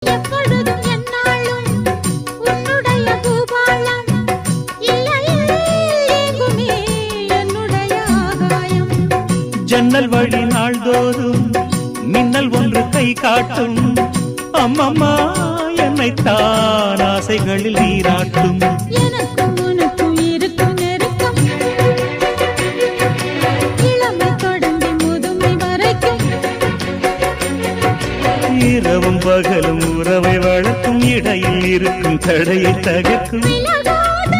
எப்பொழுதும் என்னாலும் உன்னுடைய பூபாலம் இல்லையே எங்குமே என்னுடைய ஆகாயம். ஜன்னல் வழி நாள்தோறும் மின்னல் ஒன்று கை காட்டும். அம்மம்மா என்னைத்தான் ஆசைகளில் நீராட்டும். எனக்கும் உனக்கும் இருக்கும் நெருக்கம் இளமை தொடங்கி முதுமை வரைக்கும். இரவும் பகலும் உறவை வளர்க்கும். இடையில் இருக்கும் தடையை தகர்க்கும். விலகாத